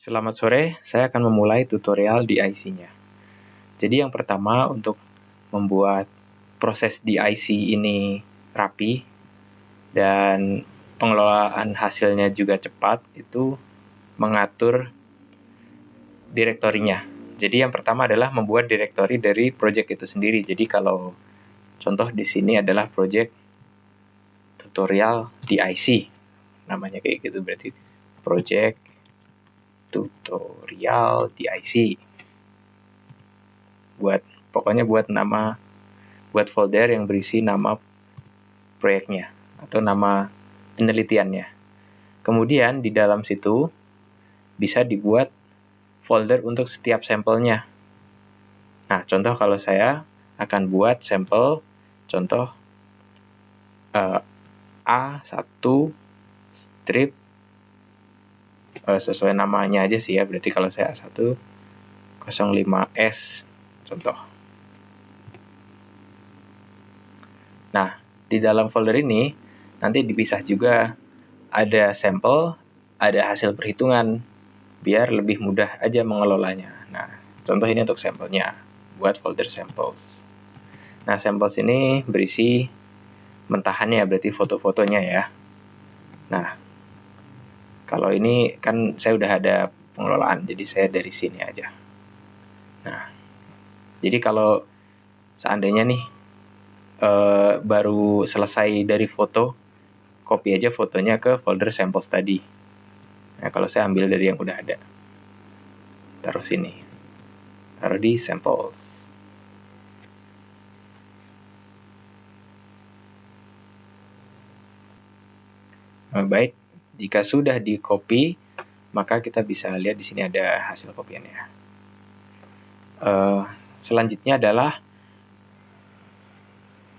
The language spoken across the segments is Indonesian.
Selamat sore, saya akan memulai tutorial DIC-nya. Jadi yang pertama, untuk membuat proses DIC ini rapi dan pengelolaan hasilnya juga cepat, itu mengatur direktorinya. Jadi yang pertama adalah membuat direktori dari project itu sendiri. Jadi kalau contoh di sini adalah project tutorial DIC, namanya kayak gitu, berarti project tutorial DIC. Pokoknya buat folder yang berisi nama proyeknya atau nama penelitiannya. Kemudian di dalam situ bisa dibuat folder untuk setiap sampelnya. Nah, contoh kalau saya akan buat sampel contoh A1 strip sesuai namanya aja sih ya, berarti kalau saya A1 05S contoh. Nah, di dalam folder ini nanti dipisah juga, ada sampel, ada hasil perhitungan, biar lebih mudah aja mengelolanya. Nah, contoh ini untuk sampelnya, buat folder samples. Nah, samples ini berisi mentahannya, berarti foto-fotonya ya. Nah, kalau ini kan saya udah ada pengelolaan, jadi saya dari sini aja. Nah, jadi kalau seandainya nih baru selesai dari foto, copy aja fotonya ke folder samples tadi. Nah, kalau saya ambil dari yang udah ada, taruh sini, taruh di samples. Nah, baik, jika sudah di copy, maka kita bisa lihat di sini ada hasil kopiannya. Selanjutnya adalah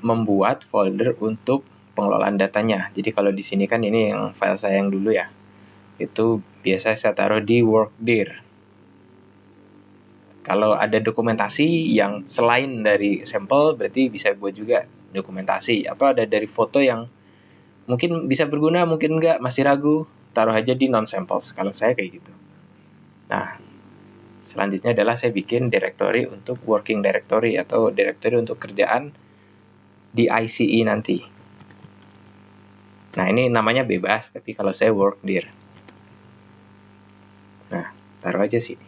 membuat folder untuk pengelolaan datanya. Jadi kalau di sini kan ini yang file saya yang dulu ya, itu biasa saya taruh di workdir. Kalau ada dokumentasi yang selain dari sampel, berarti bisa buat juga dokumentasi. Atau ada dari foto yang mungkin bisa berguna, mungkin enggak, masih ragu, taruh aja di non-samples. Kalau saya kayak gitu. Nah, selanjutnya adalah saya bikin directory untuk working directory atau directory untuk kerjaan di ICE nanti. Nah, ini namanya bebas, tapi kalau saya workdir. Nah, taruh aja sini.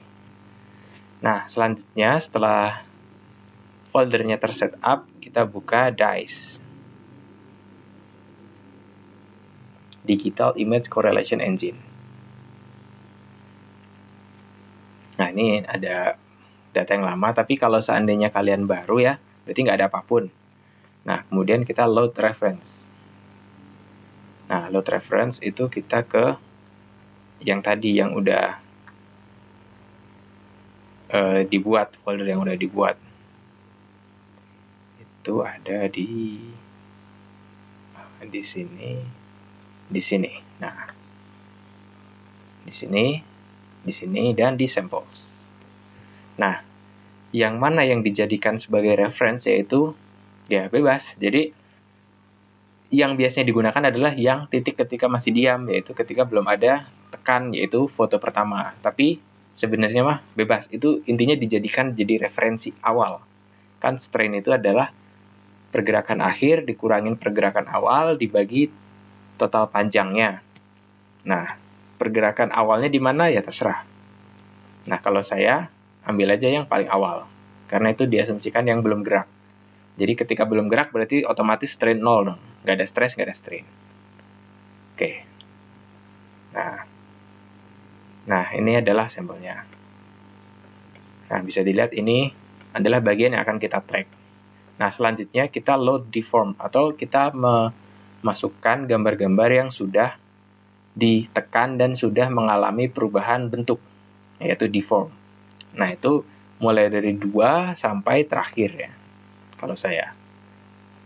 Nah, selanjutnya setelah foldernya tersetup, kita buka DICE. Digital Image Correlation Engine. Nah, ini ada data yang lama, tapi kalau seandainya kalian baru ya, berarti nggak ada apapun. Nah, kemudian kita load reference. Nah, load reference itu kita ke yang tadi yang udah dibuat, folder yang udah dibuat. Itu ada di sini. Nah, di sini dan di samples. Nah, yang mana yang dijadikan sebagai reference yaitu ya bebas. Jadi yang biasanya digunakan adalah yang titik ketika masih diam, yaitu ketika belum ada tekan, yaitu foto pertama. Tapi sebenarnya mah bebas. Itu intinya dijadikan jadi referensi awal. Kan strain itu adalah pergerakan akhir dikurangin pergerakan awal dibagi total panjangnya. Nah, pergerakan awalnya di mana ya terserah. Nah, kalau saya ambil aja yang paling awal, karena itu diasumsikan yang belum gerak. Jadi ketika belum gerak berarti otomatis strain 0 dong. Nggak ada stress, nggak ada strain. Oke. Nah, ini adalah sampelnya. Nah, bisa dilihat ini adalah bagian yang akan kita track. Nah, selanjutnya kita load deform atau kita memasukkan gambar-gambar yang sudah ditekan dan sudah mengalami perubahan bentuk, yaitu deform. Nah, itu mulai dari 2 sampai terakhir ya, kalau saya.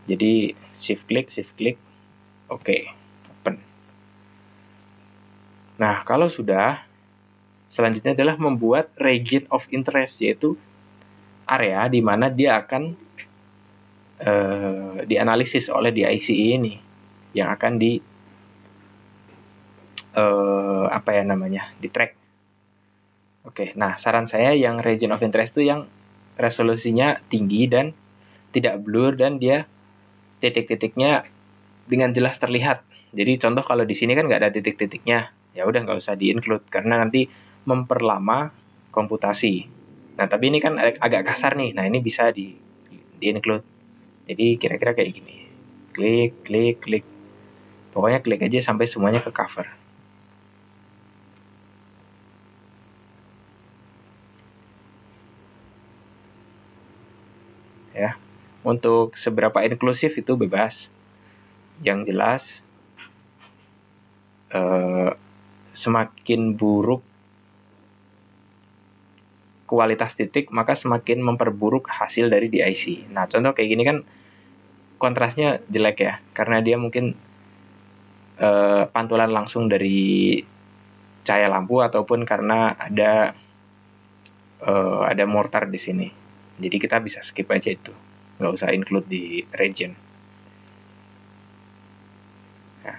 Jadi shift klik, oke, open. Nah, kalau sudah, selanjutnya adalah membuat region of interest, yaitu area di mana dia akan dianalisis oleh DICE ini, yang akan di track. Oke, nah saran saya yang region of interest itu yang resolusinya tinggi dan tidak blur dan dia titik-titiknya dengan jelas terlihat. Jadi contoh kalau di sini kan nggak ada titik-titiknya, ya udah nggak usah di-include karena nanti memperlama komputasi. Nah tapi ini kan agak kasar nih, nah ini bisa di-include. Jadi kira-kira kayak gini, klik, klik, klik. Pokoknya klik aja sampai semuanya ke cover. Ya, untuk seberapa inklusif itu bebas. Yang jelas, semakin buruk kualitas titik, maka semakin memperburuk hasil dari DIC. Nah, contoh kayak gini kan kontrasnya jelek ya, karena dia mungkin pantulan langsung dari cahaya lampu ataupun karena ada mortar di sini. Jadi kita bisa skip aja itu, nggak usah include di region. Nah,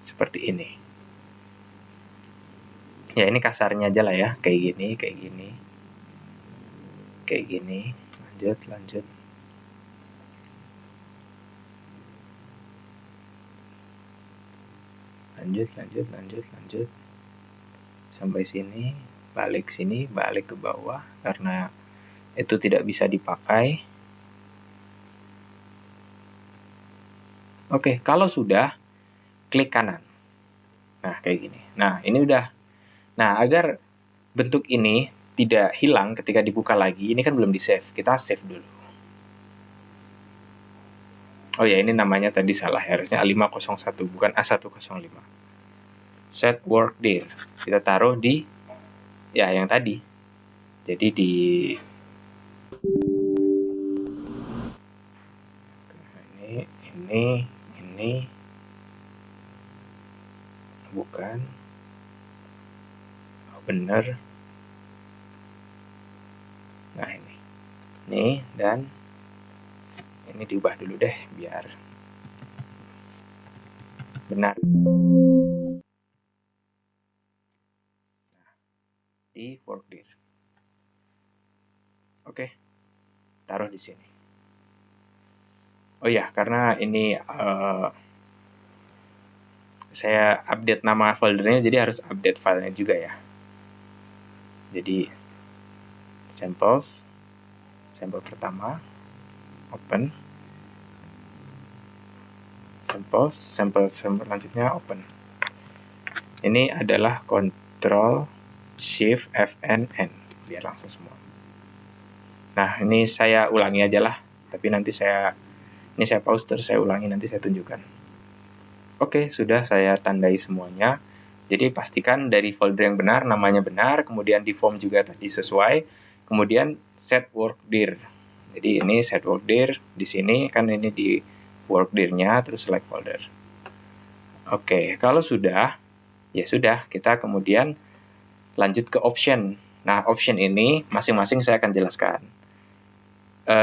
seperti ini. Ya ini kasarnya aja lah ya, kayak gini, kayak gini, kayak gini. Lanjut, lanjut. Lanjut, lanjut, lanjut, lanjut. Sampai sini, balik sini, balik ke bawah karena itu tidak bisa dipakai. Oke, kalau sudah, klik kanan. Nah, kayak gini. Nah, ini udah. Nah, agar bentuk ini tidak hilang ketika dibuka lagi, ini kan belum di-save. Kita save dulu. Oh ya, ini namanya tadi salah. Harusnya A501, bukan A105. Set work dir. Kita taruh di, ya yang tadi. Jadi di ini bukan, oh, bener. Nah ini dan ini diubah dulu deh biar benar. Di work dir. Oke, taruh di sini. Oh ya, karena ini saya update nama foldernya, jadi harus update filenya juga ya. Jadi samples, sampel pertama, open, samples, sampel selanjutnya open. Ini adalah Ctrl Shift Fn N biar langsung semua. Nah ini saya ulangi aja lah, tapi nanti saya pause terus saya ulangi, nanti saya tunjukkan. Oke, sudah saya tandai semuanya. Jadi pastikan dari folder yang benar, namanya benar, kemudian di form juga tadi sesuai, kemudian set work dir. Jadi ini set work dir, di sini kan ini di work dir-nya, terus select folder. Oke, kalau sudah, ya sudah, kita kemudian lanjut ke option. Nah, option ini masing-masing saya akan jelaskan.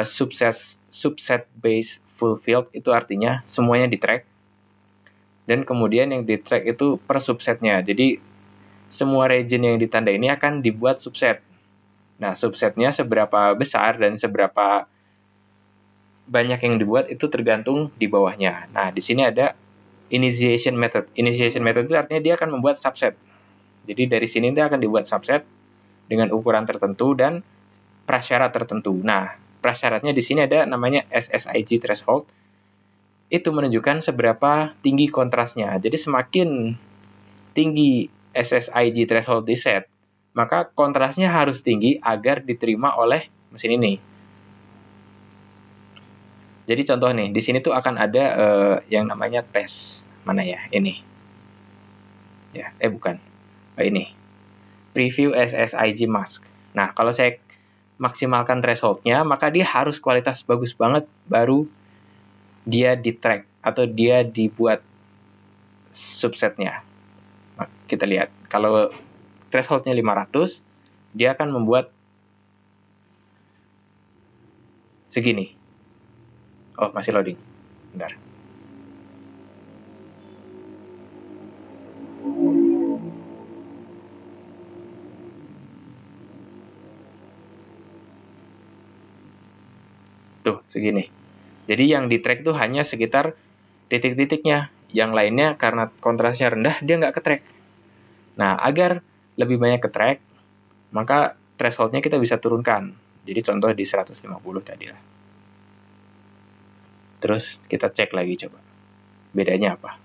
Subset base fulfilled itu artinya semuanya di track, dan kemudian yang di track itu per subsetnya. Jadi semua region yang ditanda ini akan dibuat subset. Nah, subsetnya seberapa besar dan seberapa banyak yang dibuat itu tergantung di bawahnya. Nah, di sini ada initiation method. Initiation method itu artinya dia akan membuat subset. Jadi dari sini dia akan dibuat subset dengan ukuran tertentu dan prasyarat tertentu. Nah, prasyaratnya di sini ada namanya SSIG threshold. Itu menunjukkan seberapa tinggi kontrasnya. Jadi semakin tinggi SSIG threshold di set, maka kontrasnya harus tinggi agar diterima oleh mesin ini. Jadi contoh nih, di sini tuh akan ada yang namanya tes. Mana ya? Ini. Ya, bukan. Ini. Preview SSIG mask. Nah, kalau saya maksimalkan thresholdnya, maka dia harus kualitas bagus banget baru dia di track atau dia dibuat subsetnya. Nah, kita lihat, kalau thresholdnya 500, dia akan membuat segini. Oh, masih loading. Bentar. segini. Jadi yang di track itu hanya sekitar titik-titiknya, yang lainnya karena kontrasnya rendah dia nggak ke track. Nah, agar lebih banyak ke track, maka thresholdnya kita bisa turunkan. Jadi contoh di 150 tadi lah. Terus kita cek lagi coba, bedanya apa.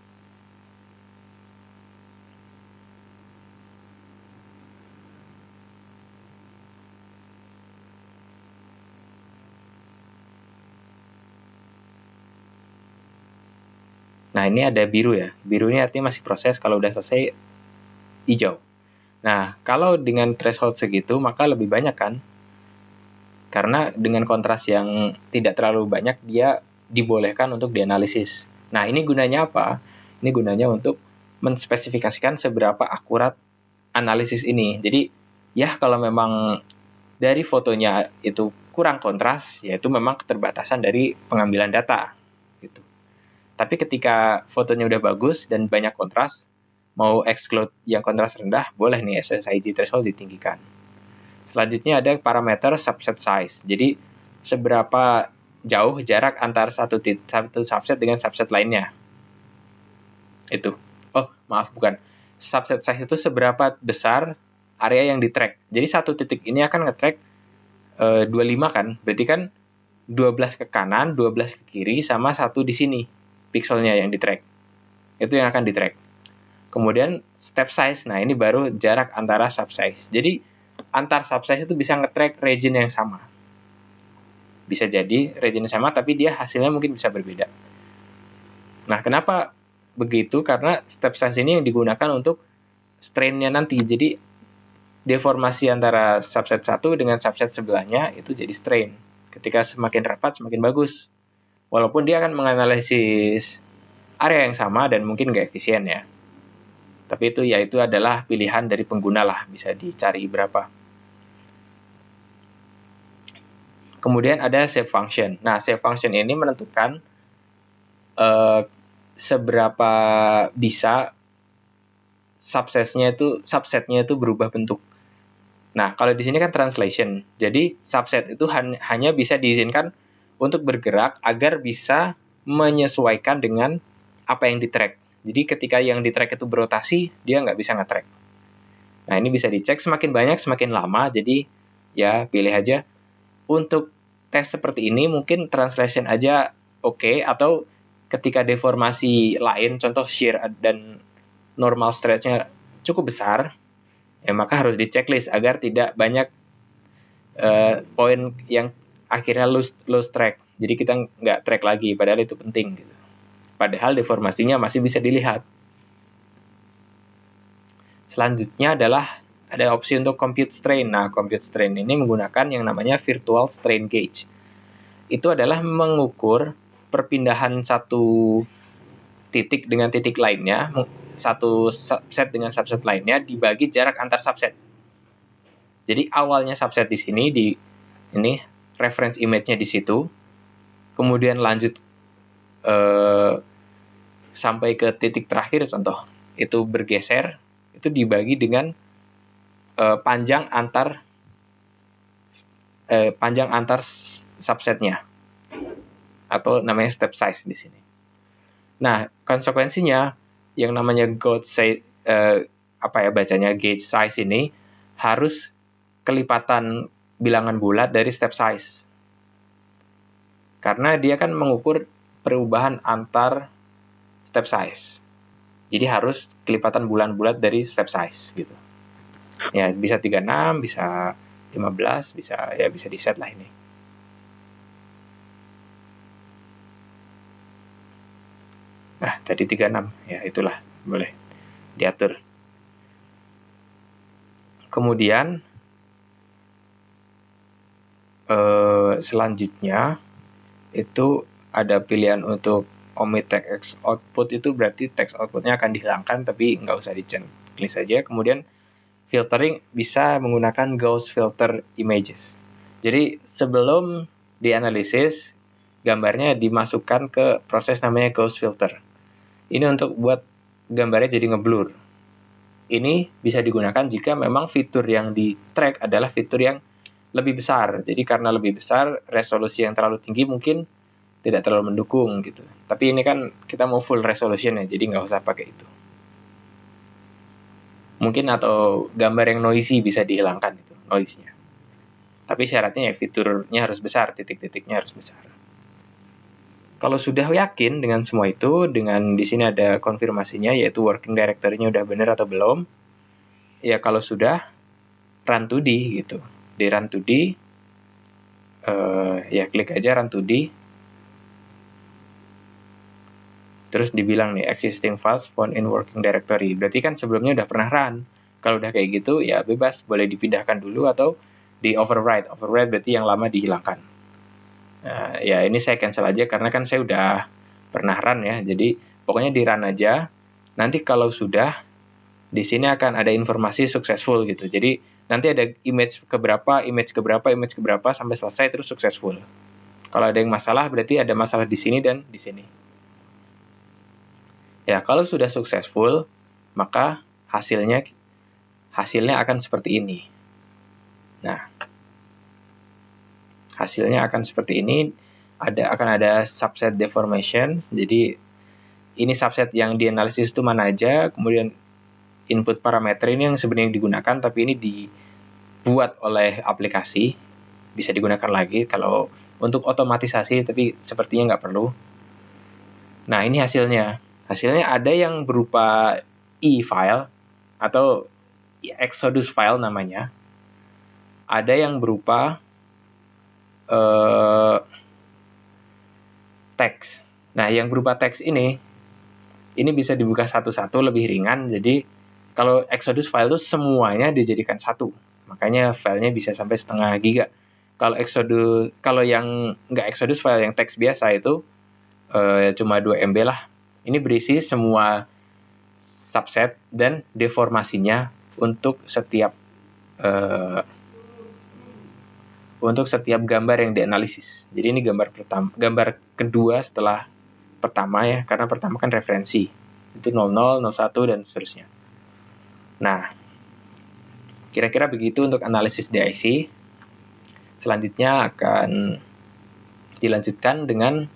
Nah, ini ada biru ya. Biru ini artinya masih proses, kalau udah selesai hijau. Nah, kalau dengan threshold segitu, maka lebih banyak kan? Karena dengan kontras yang tidak terlalu banyak, dia dibolehkan untuk dianalisis. Nah, ini gunanya apa? Ini gunanya untuk menspesifikasikan seberapa akurat analisis ini. Jadi, ya kalau memang dari fotonya itu kurang kontras, yaitu memang keterbatasan dari pengambilan data. Gitu. Tapi ketika fotonya udah bagus dan banyak kontras, mau exclude yang kontras rendah, boleh nih SSID threshold ditinggikan. Selanjutnya ada parameter subset size. Jadi seberapa jauh jarak antara satu subset dengan subset lainnya. Itu. Oh, maaf, bukan. Subset size itu seberapa besar area yang di-track. Jadi satu titik ini akan nge-track 25 kan? Berarti kan 12 ke kanan, 12 ke kiri, sama satu di sini pixelnya yang di-track. Itu yang akan di-track. Kemudian step size. Nah, ini baru jarak antara subsize. Jadi antar subsize itu bisa nge-track region yang sama. Bisa jadi region yang sama, tapi dia hasilnya mungkin bisa berbeda. Nah, kenapa begitu? Karena step size ini yang digunakan untuk strain-nya nanti. Jadi deformasi antara subset satu dengan subset sebelahnya itu jadi strain. Ketika semakin rapat, semakin bagus. Walaupun dia akan menganalisis area yang sama dan mungkin nggak efisien ya. Tapi itu adalah pilihan dari pengguna lah, bisa dicari berapa. Kemudian ada shape function. Nah, shape function ini menentukan seberapa bisa subsetnya itu berubah bentuk. Nah, kalau di sini kan translation. Jadi subset itu hanya bisa diizinkan untuk bergerak agar bisa menyesuaikan dengan apa yang di-track. Jadi ketika yang di-track itu berotasi, dia nggak bisa nge-track. Nah, ini bisa dicek semakin banyak, semakin lama. Jadi ya pilih aja. Untuk tes seperti ini mungkin translation aja oke, atau ketika deformasi lain, contoh shear dan normal stretch-nya cukup besar, ya maka harus di checklist agar tidak banyak poin yang akhirnya lose track. Jadi kita nggak track lagi, padahal itu penting. Gitu. Padahal deformasinya masih bisa dilihat. Selanjutnya adalah ada opsi untuk compute strain. Nah, compute strain ini menggunakan yang namanya virtual strain gauge. Itu adalah mengukur perpindahan satu titik dengan titik lainnya, satu subset dengan subset lainnya dibagi jarak antar subset. Jadi awalnya subset di sini, ini reference image-nya di situ, kemudian lanjut sampai ke titik terakhir, contoh itu bergeser, itu dibagi dengan panjang antar subsetnya, atau namanya step size di sini. Nah, konsekuensinya yang namanya gauge size ini harus kelipatan bilangan bulat dari step size. Karena dia kan mengukur perubahan antar step size. Jadi harus kelipatan bulat dari step size gitu. Ya, bisa 36, bisa 15, bisa di-set lah ini. Nah, tadi 36, ya itulah, boleh diatur. Kemudian selanjutnya itu ada pilihan untuk omit text output. Itu berarti text outputnya akan dihilangkan, tapi nggak usah di-checklist saja. Kemudian filtering bisa menggunakan Gauss filter images. Jadi sebelum dianalisis, gambarnya dimasukkan ke proses namanya Gauss filter. Ini untuk buat gambarnya jadi ngeblur. Ini bisa digunakan jika memang fitur yang di track adalah fitur yang lebih besar. Jadi karena lebih besar, resolusi yang terlalu tinggi mungkin tidak terlalu mendukung gitu. Tapi ini kan kita mau full resolution ya, jadi nggak usah pakai itu. Mungkin atau gambar yang noisy bisa dihilangkan itu noise-nya. Tapi syaratnya ya fiturnya harus besar, titik-titiknya harus besar. Kalau sudah yakin dengan semua itu, dengan di sini ada konfirmasinya yaitu working directory-nya udah benar atau belum. Ya kalau sudah, run to D gitu. Di run to D, ya klik aja run to D. Terus dibilang nih existing files found in working directory. Berarti kan sebelumnya udah pernah run. Kalau udah kayak gitu ya bebas, boleh dipindahkan dulu atau di overwrite. Overwrite berarti yang lama dihilangkan. Ya ini saya cancel aja karena kan saya udah pernah run ya. Jadi pokoknya di run aja. Nanti kalau sudah di sini akan ada informasi successful gitu. Jadi nanti ada image keberapa sampai selesai terus successful. Kalau ada yang masalah berarti ada masalah di sini dan di sini. Ya, kalau sudah successful, maka hasilnya akan seperti ini. Nah, hasilnya akan seperti ini. Akan ada subset deformation. Jadi ini subset yang dianalisis itu mana aja. Kemudian input parameter ini yang sebenarnya digunakan, tapi ini dibuat oleh aplikasi. Bisa digunakan lagi kalau untuk otomatisasi, tapi sepertinya nggak perlu. Nah, ini hasilnya. Hasilnya ada yang berupa e-file atau Exodus file namanya. Ada yang berupa teks. Nah, yang berupa teks ini bisa dibuka satu-satu lebih ringan. Jadi, kalau Exodus file itu semuanya dijadikan satu. Makanya filenya bisa sampai 0,5 giga. Kalau yang nggak Exodus file, yang teks biasa itu cuma 2 MB lah. Ini berisi semua subset dan deformasinya untuk setiap gambar yang dianalisis. Jadi ini gambar kedua setelah pertama ya, karena pertama kan referensi. Itu 00, 01 dan seterusnya. Nah, kira-kira begitu untuk analisis DIC. Selanjutnya akan dilanjutkan dengan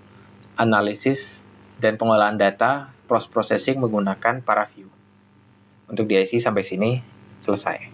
analisis dan pengolahan data post processing menggunakan ParaView. Untuk DIC sampai sini selesai.